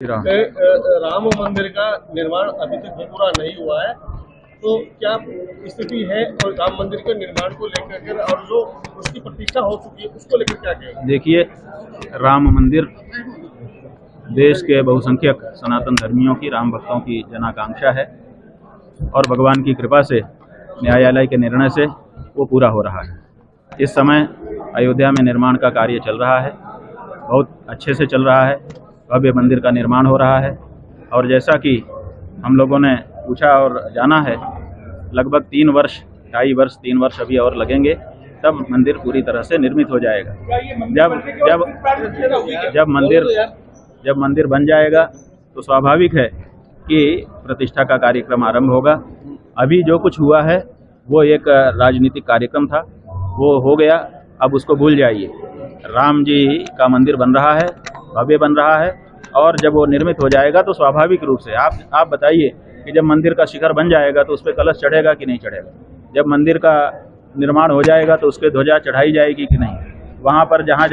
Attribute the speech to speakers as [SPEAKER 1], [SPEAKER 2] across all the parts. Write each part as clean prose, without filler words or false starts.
[SPEAKER 1] राम मंदिर का निर्माण अभी तक पूरा नहीं हुआ है, तो क्या स्थिति है और राम मंदिर के निर्माण को लेकर और जो उसकी प्रतिष्ठा हो चुकी है उसको लेकर क्या कहेंगे?
[SPEAKER 2] देखिए, राम मंदिर देश के बहुसंख्यक सनातन धर्मियों की, राम भक्तों की जनाकांक्षा है और भगवान की कृपा से, न्यायालय के निर्णय से वो पूरा हो रहा है। इस समय अयोध्या में निर्माण का कार्य चल रहा है, बहुत अच्छे से चल रहा है। भव्य मंदिर का निर्माण हो रहा है और जैसा कि हम लोगों ने पूछा और जाना है, लगभग 3 वर्ष, 2.5 वर्ष, 3 वर्ष अभी और लगेंगे, तब मंदिर पूरी तरह से निर्मित हो जाएगा। जब मंदिर बन जाएगा तो स्वाभाविक है कि प्रतिष्ठा का कार्यक्रम आरंभ होगा। अभी जो कुछ हुआ है वो एक राजनीतिक कार्यक्रम था, वो हो गया, अब उसको भूल जाइए। राम जी का मंदिर बन रहा है, भव्य बन रहा है और जब वो निर्मित हो जाएगा तो स्वाभाविक रूप से आप बताइए कि जब मंदिर का शिखर बन जाएगा तो उस पर कलश चढ़ेगा कि नहीं चढ़ेगा? जब मंदिर का निर्माण हो जाएगा तो उसके ध्वजा चढ़ाई जाएगी कि नहीं? वहाँ पर जहाँ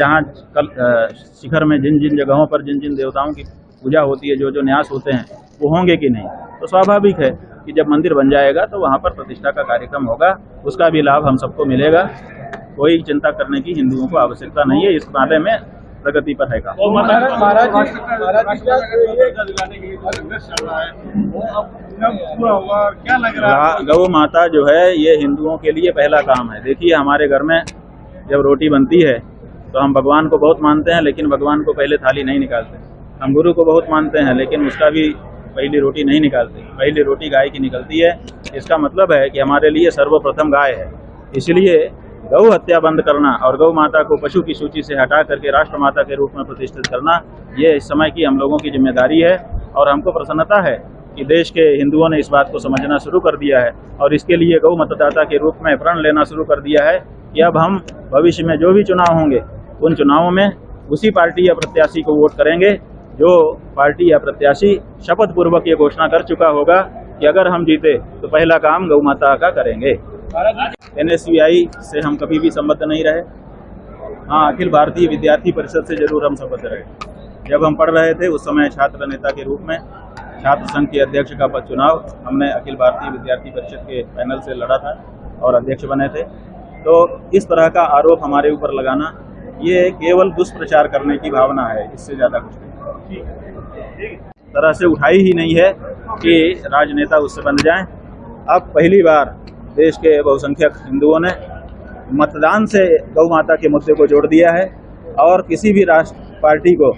[SPEAKER 2] शिखर में जिन जिन जगहों पर जिन जिन देवताओं की पूजा होती है, जो जो न्यास होते हैं, वो होंगे कि नहीं? तो स्वाभाविक है कि जब मंदिर बन जाएगा तो वहाँ पर प्रतिष्ठा का कार्यक्रम होगा, उसका भी लाभ हम सबको मिलेगा। कोई चिंता करने की हिंदुओं को आवश्यकता नहीं है, इस मामले में प्रगति पर है। गौ माता जो है, ये हिंदुओं के लिए पहला काम है। देखिए, हमारे घर में जब रोटी बनती है तो हम भगवान को बहुत मानते हैं, लेकिन भगवान को पहले थाली नहीं निकालते। हम गुरु को बहुत मानते हैं, लेकिन उसका भी पहली रोटी नहीं निकालते। पहली रोटी गाय की निकलती है। इसका मतलब है कि हमारे लिए सर्वप्रथम गाय है। इसलिए गौ हत्या बंद करना और गौ माता को पशु की सूची से हटा करके राष्ट्र माता के रूप में प्रतिष्ठित करना, ये इस समय की हम लोगों की जिम्मेदारी है। और हमको प्रसन्नता है कि देश के हिंदुओं ने इस बात को समझना शुरू कर दिया है और इसके लिए गौ मतदाता के रूप में प्रण लेना शुरू कर दिया है कि अब हम भविष्य में जो भी चुनाव होंगे, उन चुनावों में उसी पार्टी या प्रत्याशी को वोट करेंगे जो पार्टी या प्रत्याशी शपथ पूर्वक ये घोषणा कर चुका होगा कि अगर हम जीते तो पहला काम गौ माता का करेंगे। NSVI से हम कभी भी संबद्ध नहीं रहे। हाँ, अखिल भारतीय विद्यार्थी परिषद से जरूर हम संबद्ध रहे। जब हम पढ़ रहे थे उस समय छात्र नेता के रूप में छात्र संघ के अध्यक्ष का पद चुनाव हमने अखिल भारतीय विद्यार्थी परिषद के पैनल से लड़ा था और अध्यक्ष बने थे। तो इस तरह का आरोप हमारे ऊपर लगाना, ये केवल दुष्प्रचार करने की भावना है, इससे ज़्यादा कुछ नहीं। तरह से उठाई ही नहीं है कि राजनेता उससे बन जाएं। अब पहली बार देश के बहुसंख्यक हिंदुओं ने मतदान से गौ माता के मुद्दे को जोड़ दिया है और किसी भी राष्ट्र पार्टी को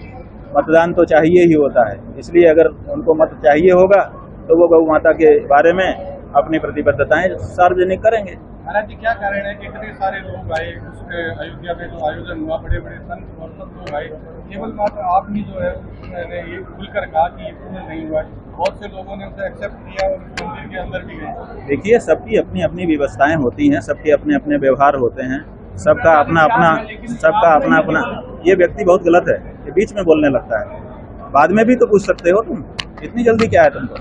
[SPEAKER 2] मतदान तो चाहिए ही होता है। इसलिए अगर उनको मत चाहिए होगा तो वो गौ माता के बारे में अपनी प्रतिबद्धताएं सार्वजनिक करेंगे।
[SPEAKER 1] महाराज जी, क्या कारण है कि इतने सारे लोग आए उसके अयोध्या में जो आयोजन हुआ, बड़े बड़े संत और सब लोग आए, केवल मात्र आप ही जो है उसने ये खुलकर कहा कि ये पूर्ण नहीं हुआ? बहुत से लोगों ने उसे एक्सेप्ट किया और मंदिर के अंदर भी गए।
[SPEAKER 2] देखिए, सबकी अपनी अपनी व्यवस्थाएं होती हैं, सबके अपने अपने व्यवहार होते हैं, सबका अपना अपना। ये व्यक्ति बहुत गलत है, ये बीच में बोलने लगता है। बाद में भी तो पूछ सकते हो तुम, इतनी जल्दी क्या है तुमको?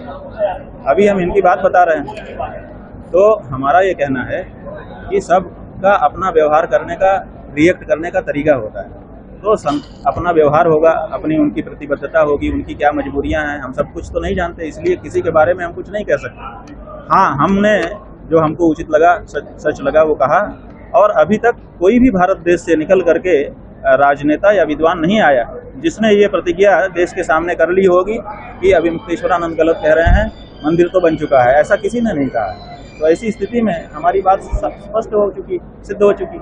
[SPEAKER 2] अभी हम इनकी बात बता रहे हैं। तो हमारा ये कहना है कि सबका अपना व्यवहार करने का, रिएक्ट करने का तरीका होता है। तो अपना व्यवहार होगा, अपनी उनकी प्रतिबद्धता होगी, उनकी क्या मजबूरियां हैं, हम सब कुछ तो नहीं जानते, इसलिए किसी के बारे में हम कुछ नहीं कह सकते। हाँ, हमने जो हमको उचित लगा, सच लगा, वो कहा। और अभी तक कोई भी भारत देश से निकल करके राजनेता या विद्वान नहीं आया जिसने ये प्रतिज्ञा देश के सामने कर ली होगी कि अभी मुक्तेश्वरानंद गलत कह रहे हैं, मंदिर तो बन चुका है। ऐसा किसी ने नहीं कहा। तो ऐसी स्थिति में हमारी बात स्पष्ट हो चुकी, सिद्ध हो चुकी।